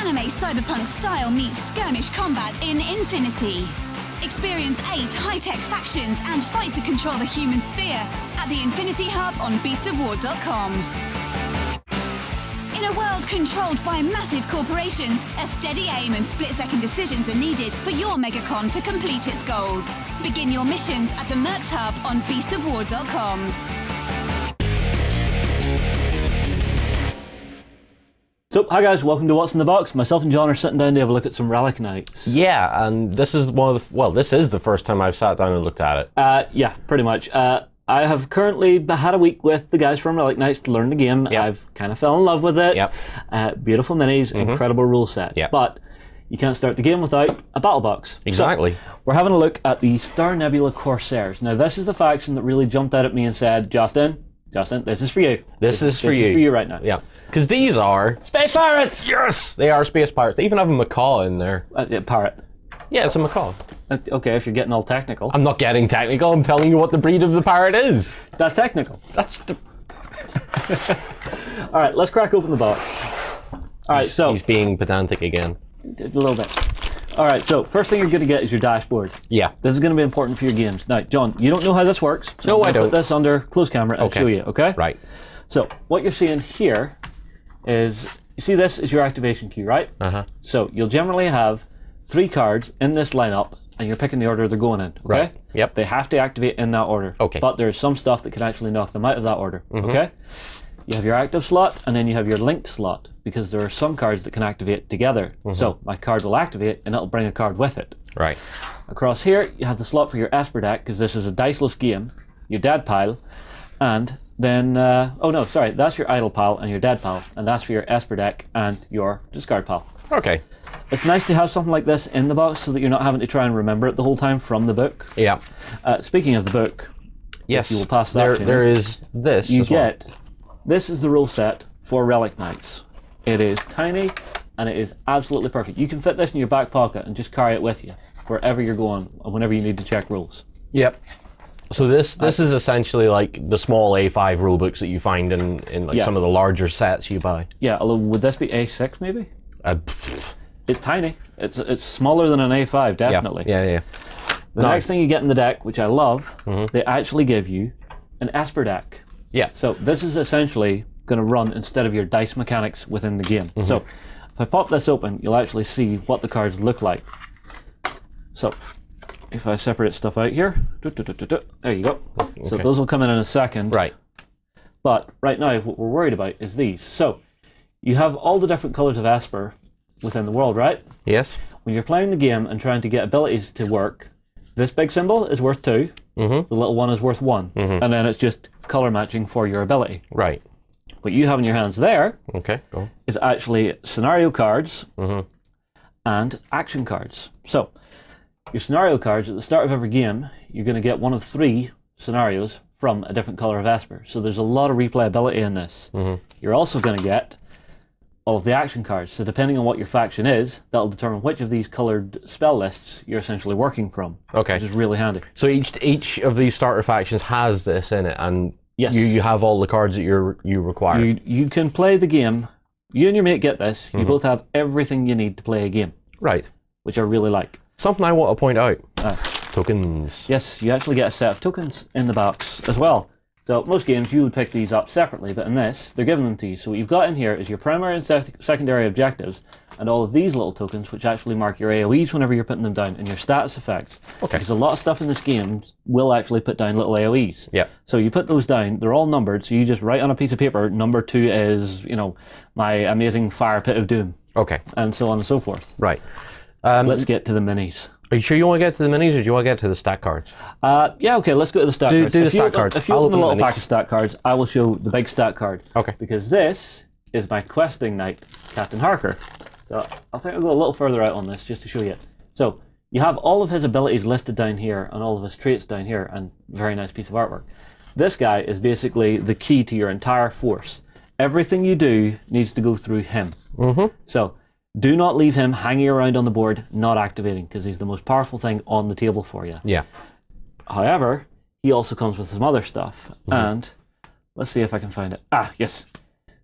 anime cyberpunk style meets skirmish combat in Infinity. Experience 8 high-tech factions and fight to control the human sphere at the Infinity Hub on beastsofwar.com. In a world controlled by massive corporations, a steady aim and split-second decisions are needed for your Megacon to complete its goals. Begin your missions at the Mercs Hub on beastsofwar.com. So, hi guys, welcome to What's in the Box. Myself and John are sitting down to have a look at some Relic Knights. Yeah, and this is this is the first time I've sat down and looked at it. Yeah, pretty much. I have currently had a week with the guys from Relic Knights to learn the game. Yep. I've kind of fell in love with it. Yep. Beautiful minis, incredible rule set. Yep. But you can't start the game without a battle box. Exactly. So, we're having a look at the Star Nebula Corsairs. Now, this is the faction that really jumped out at me and said, Justin, this is for you. This is for you. This is for you right now. Yeah. Because these are... Space Pirates! Yes! They are Space Pirates. They even have a macaw in there. Parrot. Yeah, it's a macaw. Okay, if you're getting all technical. I'm not getting technical. I'm telling you what the breed of the parrot is. That's technical. That's the... All right, let's crack open the box. All right, so... He's being pedantic again. A little bit. All right, so first thing you're going to get is your dashboard. Yeah. This is going to be important for your games. Now, John, you don't know how this works. So No, I don't. Put this under close camera and show you, okay? Right. So, what you're seeing here is, you see this is your activation key, right? Uh-huh. So, you'll generally have 3 cards in this lineup, and you're picking the order they're going in, okay? Right. Yep. They have to activate in that order. Okay. But there's some stuff that can actually knock them out of that order, okay? You have your active slot, and then you have your linked slot, because there are some cards that can activate together. So, my card will activate, and it'll bring a card with it. Right. Across here, you have the slot for your Esper deck, because this is a diceless game, your dead pile, and then, that's your idle pile and your dead pile, and that's for your Esper deck and your discard pile. Okay. It's nice to have something like this in the box so that you're not having to try and remember it the whole time from the book. Yeah. Speaking of the book, Yes. if you will pass that to me, there is this you as well. get, this is the rule set for Relic Knights. It is tiny and it is absolutely perfect. You can fit this in your back pocket and just carry it with you wherever you're going whenever you need to check rules. Yep. So this is essentially like the small A5 rulebooks that you find in like some of the larger sets you buy. Yeah, although would this be A6 maybe? It's tiny. It's smaller than an A5, definitely. Yeah. The next thing you get in the deck, which I love, they actually give you an Esper deck. Yeah. So this is essentially going to run instead of your dice mechanics within the game. So if I pop this open, you'll actually see what the cards look like. So if I separate stuff out here, there you go. So those will come in a second. Right. But right now, what we're worried about is these. So you have all the different colors of Esper within the world, right? Yes. When you're playing the game and trying to get abilities to work, this big symbol is worth 2. The little one is worth 1. And then it's just color matching for your ability. Right. What you have in your hands there Okay, go. is actually scenario cards and action cards. So your scenario cards, at the start of every game, you're going to get one of 3 scenarios from a different color of Esper. So there's a lot of replayability in this. You're also going to get all of the action cards. So depending on what your faction is, that'll determine which of these colored spell lists you're essentially working from. Okay. Which is really handy. So each of these starter factions has this in it, and Yes. you have all the cards that you require. You can play the game. You and your mate get this. You both have everything you need to play a game. Right. Which I really like. Something I want to point out. Tokens. Yes, you actually get a set of tokens in the box as well. So most games you would pick these up separately, but in this, they're giving them to you. So what you've got in here is your primary and secondary objectives, and all of these little tokens, which actually mark your AoEs whenever you're putting them down, and your status effects. Okay. Because a lot of stuff in this game will actually put down little AoEs. Yeah. So you put those down, they're all numbered, so you just write on a piece of paper, number 2 is, my amazing fire pit of doom. Okay. And so on and so forth. Right. Let's get to the minis. Are you sure you want to get to the minis, or do you want to get to the stat cards? Yeah, okay, let's go to the stat cards. Do the stat cards. If you I'll open a open little the pack of stat cards, I will show the big stat card. Okay. Because this is my questing knight, Captain Harker. So I think I'll go a little further out on this just to show you. So you have all of his abilities listed down here and all of his traits down here, and very nice piece of artwork. This guy is basically the key to your entire force. Everything you do needs to go through him. So do not leave him hanging around on the board, not activating, because he's the most powerful thing on the table for you. Yeah. However, he also comes with some other stuff, and let's see if I can find it. Ah, yes.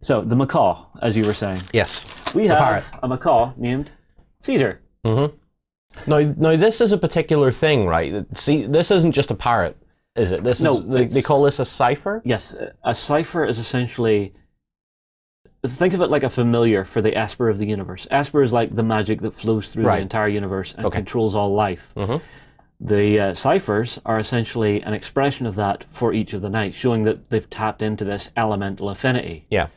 So, the macaw, as you were saying. Yes. We have parrot. a macaw named Caesar. Mm-hmm. Now, this is a particular thing, right? See, this isn't just a parrot, is it? They call this a cipher? Yes, a cipher is essentially... Think of it like a familiar for the Esper of the universe. Esper is like the magic that flows through the entire universe and controls all life. Mm-hmm. The ciphers are essentially an expression of that for each of the knights, showing that they've tapped into this elemental affinity. Yeah.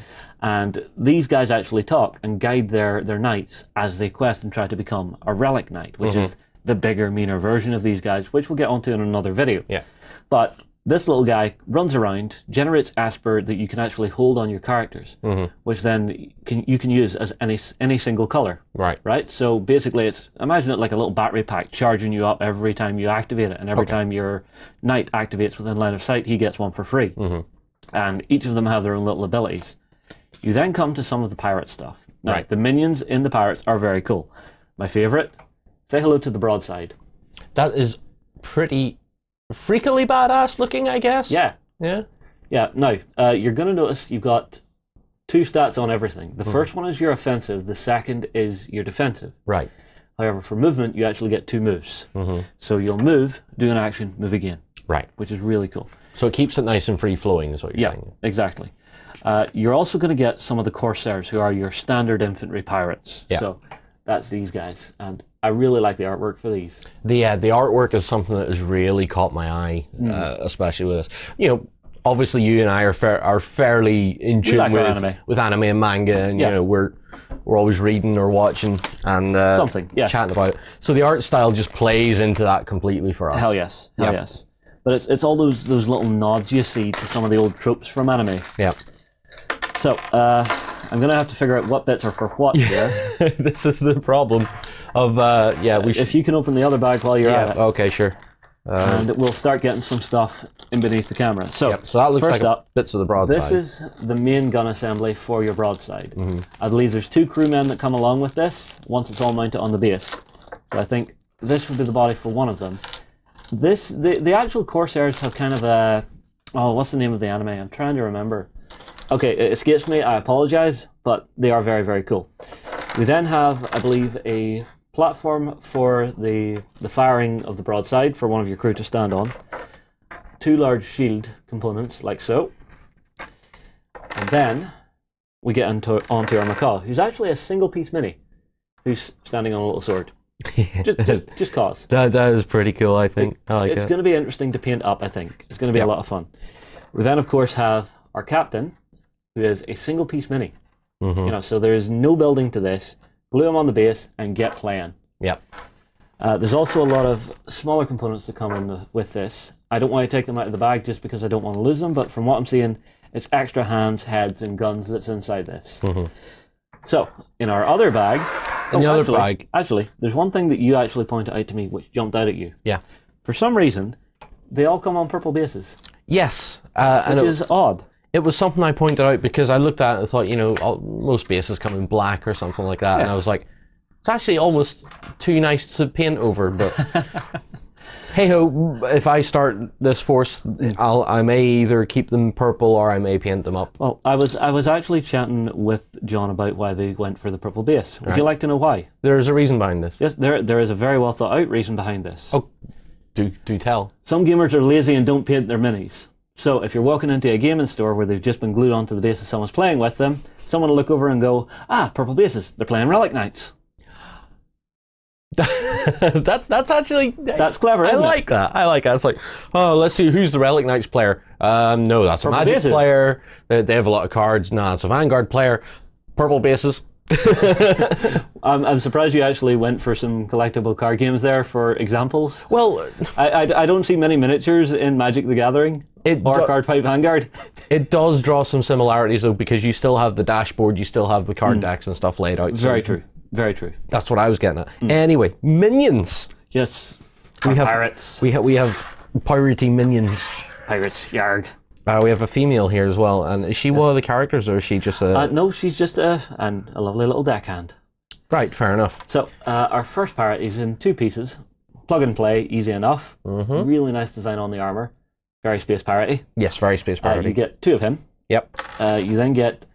And these guys actually talk and guide their knights as they quest and try to become a Relic Knight, which is the bigger, meaner version of these guys, which we'll get onto in another video. Yeah. But this little guy runs around, generates Esper that you can actually hold on your characters, which then you can use as any single color. Right. Right? So basically, imagine it like a little battery pack charging you up every time you activate it, and every time your knight activates within line of sight, he gets one for free. And each of them have their own little abilities. You then come to some of the pirate stuff. Now, the minions in the pirates are very cool. My favorite, say hello to the broadside. That is pretty freakily badass looking, I guess. Yeah. Yeah. Yeah. Now, you're going to notice you've got 2 stats on everything. The first one is your offensive. The second is your defensive. Right. However, for movement, you actually get 2 moves. So you'll move, do an action, move again. Right. Which is really cool. So it keeps it nice and free-flowing is what you're saying. Yeah, exactly. You're also going to get some of the Corsairs, who are your standard infantry pirates. Yeah. So that's these guys. And I really like the artwork for these. The artwork is something that has really caught my eye, especially with this. You know, obviously you and I are fairly in tune with anime and manga, and you know we're always reading or watching and chatting about it. So the art style just plays into that completely for us. Hell yes, yes. But it's all those little nods you see to some of the old tropes from anime. Yeah. So I'm gonna have to figure out what bits are for what here. This is the problem of if you can open the other bag while you're at it. Okay, sure. And we'll start getting some stuff in beneath the camera. So, so that looks first like up, bits of the broadside. This is the main gun assembly for your broadside. I believe there's 2 crewmen that come along with this once it's all mounted on the base. So I think this would be the body for one of them. The actual Corsairs have kind of a... Oh, what's the name of the anime? I'm trying to remember. Okay, it escapes me, I apologize, but they are very, very cool. We then have, I believe, a platform for the firing of the broadside for one of your crew to stand on. 2 large shield components, like so. And then we get onto our macaw, who's actually a single-piece mini, who's standing on a little sword. just cause. That is pretty cool, I think. It's going to be interesting to paint up, I think. It's going to be a lot of fun. We then, of course, have our captain, who is a single-piece mini. You know, so there's no building to this. Glue him on the base and get playing. Yep. There's also a lot of smaller components that come in with this. I don't want to take them out of the bag just because I don't want to lose them, but from what I'm seeing, it's extra hands, heads, and guns that's inside this. So, in our other bag... Actually, there's one thing that you actually pointed out to me which jumped out at you. Yeah. For some reason, they all come on purple bases. Yes. Which is odd. It was something I pointed out because I looked at it and thought, you know, most bases come in black or something like that, and I was like, it's actually almost too nice to paint over, but hey ho, if I start this force, I may either keep them purple or I may paint them up. Well, I was actually chatting with John about why they went for the purple base. Would you like to know why? There's a reason behind this. Yes, there is a very well thought out reason behind this. Oh, do tell. Some gamers are lazy and don't paint their minis. So if you're walking into a gaming store where they've just been glued onto the base and someone's playing with them, someone will look over and go, purple bases, they're playing Relic Knights. That's actually... That's clever, isn't it? I like that. It's like, oh, let's see, who's the Relic Knights player? No, that's a Magic player. They have a lot of cards. No, it's a Vanguard player. Purple bases. I'm surprised you actually went for some collectible card games there for examples. Well, I don't see many miniatures in Magic the Gathering or Card Pipe Vanguard. It does draw some similarities though, because you still have the dashboard, you still have the card decks and stuff laid out. Very true. Very true. That's what I was getting at. Anyway, minions. Yes. We have pirates. We have piratey minions. Pirates. Yarg. We have a female here as well. And is she one of the characters, or is she just a... no, she's just a lovely little deckhand. Right, fair enough. So, our first pirate is in 2 pieces. Plug and play, easy enough. Really nice design on the armor. Very space piratey. Yes, very space piratey. You get 2 of him. Yep. You then get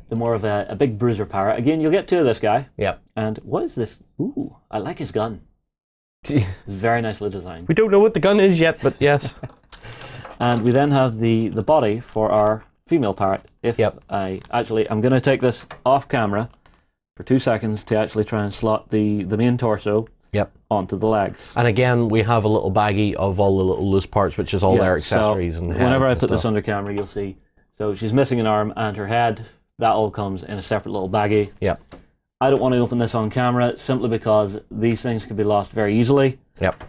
the more of a big bruiser pirate. Again, you'll get 2 of this guy. Yep. And what is this? Ooh, I like his gun. It's very nicely designed. We don't know what the gun is yet, but yes. And we then have the body for our female pirate. If Yep. I'm going to take this off camera for 2 seconds to actually try and slot the main torso Yep. onto the legs. And again, we have a little baggie of all the little loose parts, which is all their accessories. So and whenever I heads put and this stuff. under camera, you'll see. So she's missing an arm and her head. That all comes in a separate little baggie. Yep. I don't want to open this on camera simply because these things can be lost very easily. Yep.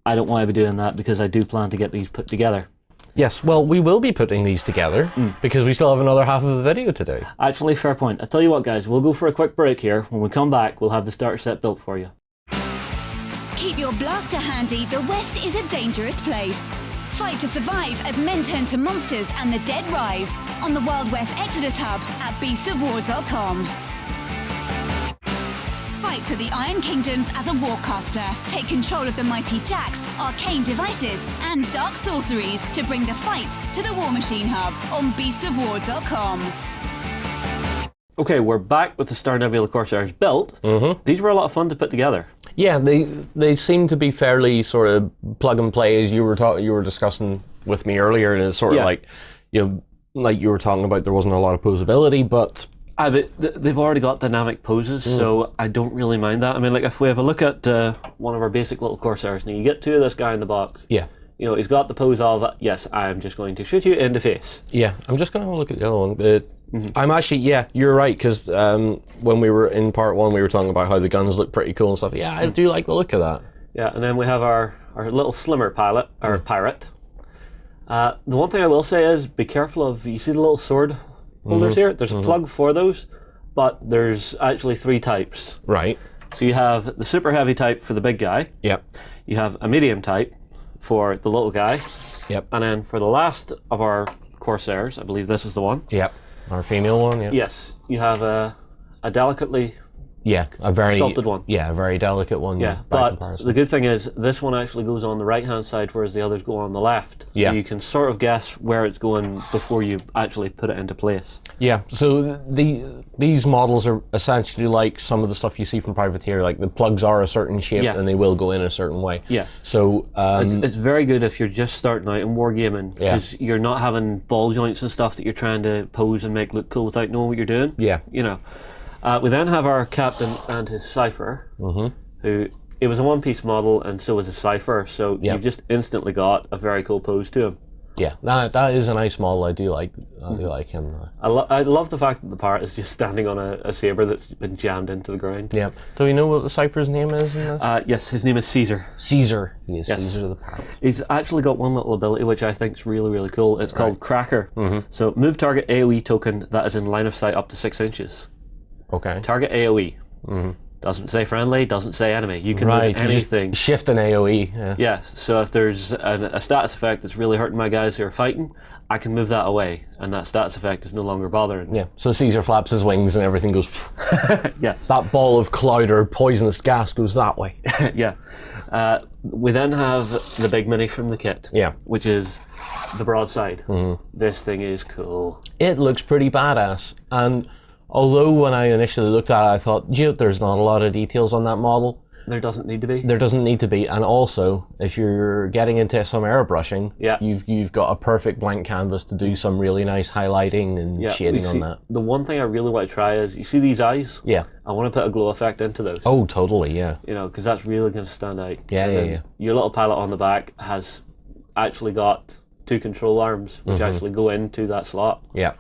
I don't want to be doing that because I do plan to get these put together. Yes, well, we will be putting these together because we still have another half of the video to do. Actually, fair point. I tell you what, guys, we'll go for a quick break here. When we come back, we'll have the starter set built for you. Keep your blaster handy, the West is a dangerous place. Fight to survive as men turn to monsters and the dead rise on the Wild West Exodus Hub at beastsofwar.com. Fight for the Iron Kingdoms as a warcaster. Take control of the mighty jacks, arcane devices, and dark sorceries to bring the fight to the War Machine Hub on beastsofwar.com. Okay, we're back with the Star Nebula Corsairs built. These were a lot of fun to put together. Yeah, they seem to be fairly sort of plug and play, as you were discussing with me earlier, and it's sort of like, like you were talking about, there wasn't a lot of posability, but But they've already got dynamic poses, so I don't really mind that. I mean, like if we have a look at one of our basic little Corsairs, now you get 2 of this guy in the box. yeah. You know, he's got the pose of, yes, I'm just going to shoot you in the face. Yeah, I'm just going to look at the other one. I'm actually, yeah, you're right, because when we were in part 1, we were talking about how the guns look pretty cool and stuff. Yeah, I do like the look of that. Yeah, and then we have our little slimmer pirate. The one thing I will say is, be careful of, you see the little sword holders here? There's a plug for those, but there's actually 3 types. Right. So you have the super heavy type for the big guy. Yep. You have a medium type for the little guy. Yep. And then for the last of our Corsairs, I believe this is the one. Yep. Our female one, yeah. Yes, you have a delicately Yeah, a very sculpted one. Yeah, a very delicate one. Yeah, but the good thing is this one actually goes on the right-hand side, whereas the others go on the left. Yeah. So you can sort of guess where it's going before you actually put it into place. Yeah, so these models are essentially like some of the stuff you see from Privateer. Like the plugs are a certain shape and they will go in a certain way. Yeah. So it's very good if you're just starting out in wargaming, because you're not having ball joints and stuff that you're trying to pose and make look cool without knowing what you're doing. Yeah. You know. We then have our captain and his cipher, who it was a one-piece model, and so was a cipher. So you've just instantly got a very cool pose to him. Yeah, that is a nice model. I do like him. I love the fact that the pirate is just standing on a saber that's been jammed into the ground. Yeah. Do we know what the cipher's name is in this? Yes, his name is Caesar. Caesar. Yes, Yes. Caesar the pirate. He's actually got one little ability which I think is really, really cool. It's called Cracker. So move target AoE token that is in line of sight up to 6 inches. Okay. Target AoE. Doesn't say friendly, doesn't say enemy. You can move anything. Just shift an AoE. Yeah. Yeah, so if there's a status effect that's really hurting my guys who are fighting, I can move that away, and that status effect is no longer bothering. Yeah. So Caesar flaps his wings and everything goes. Yes. That ball of cloud or poisonous gas goes that way. Yeah. We then have the big mini from the kit. Yeah. Which is the broadside. This thing is cool. It looks pretty badass, and although when I initially looked at it, I thought, there's not a lot of details on that model. There doesn't need to be. There doesn't need to be, and also, if you're getting into some airbrushing, you've got a perfect blank canvas to do some really nice highlighting and shading on that. The one thing I really want to try is, you see these eyes? Yeah. I want to put a glow effect into those. Oh, totally, yeah. You know, because that's really going to stand out. Yeah, and your little pilot on the back has actually got 2 control arms, which actually go into that slot. Yeah.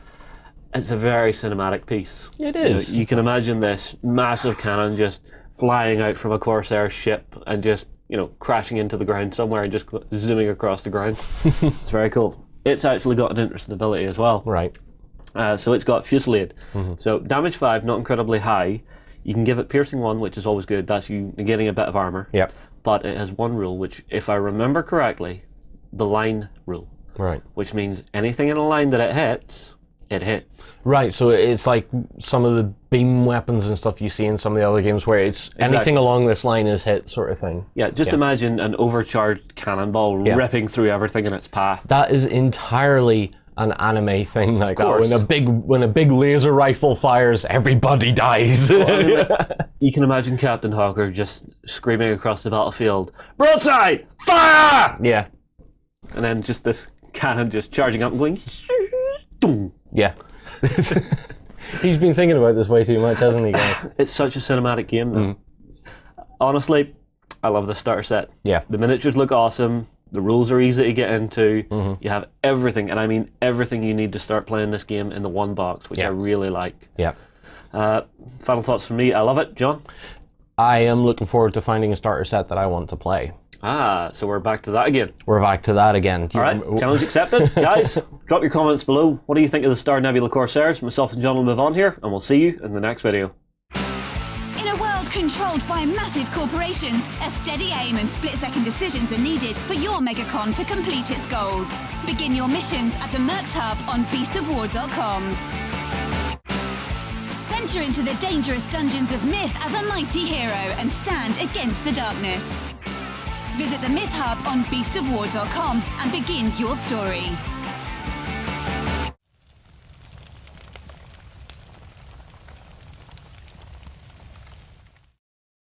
It's a very cinematic piece. It is. You can imagine this massive cannon just flying out from a Corsair ship and just, crashing into the ground somewhere and just zooming across the ground. It's very cool. It's actually got an interesting ability as well. Right. So it's got Fusillade. So damage 5, not incredibly high. You can give it piercing 1, which is always good. That's you getting a bit of armor. Yep. But it has one rule, which, if I remember correctly, the line rule. Right. Which means anything in a line that it hits, it hits. Right, so it's like some of the beam weapons and stuff you see in some of the other games where it's anything along this line is hit sort of thing. Yeah, just imagine an overcharged cannonball ripping through everything in its path. That is entirely an anime thing like that. When a big laser rifle fires, everybody dies. You can imagine Captain Hawker just screaming across the battlefield, "Broadside! Fire!" Yeah. And then just this cannon just charging up and going, "Dum." Yeah. He's been thinking about this way too much, hasn't he, guys? It's such a cinematic game, though. Honestly, I love the starter set. Yeah. The miniatures look awesome. The rules are easy to get into. You have everything, and I mean everything you need to start playing this game in the one box, which I really like. Yeah. Final thoughts from me. I love it. John? I am looking forward to finding a starter set that I want to play. So we're back to that again. We're back to that again. All right, challenge accepted. Guys, drop your comments below. What do you think of the Star Nebula Corsairs? Myself and John will move on here, and we'll see you in the next video. In a world controlled by massive corporations, a steady aim and split-second decisions are needed for your Megacon to complete its goals. Begin your missions at the Mercs Hub on beastsofwar.com. Venture into the dangerous dungeons of myth as a mighty hero and stand against the darkness. Visit the Myth Hub on beastsofwar.com and begin your story.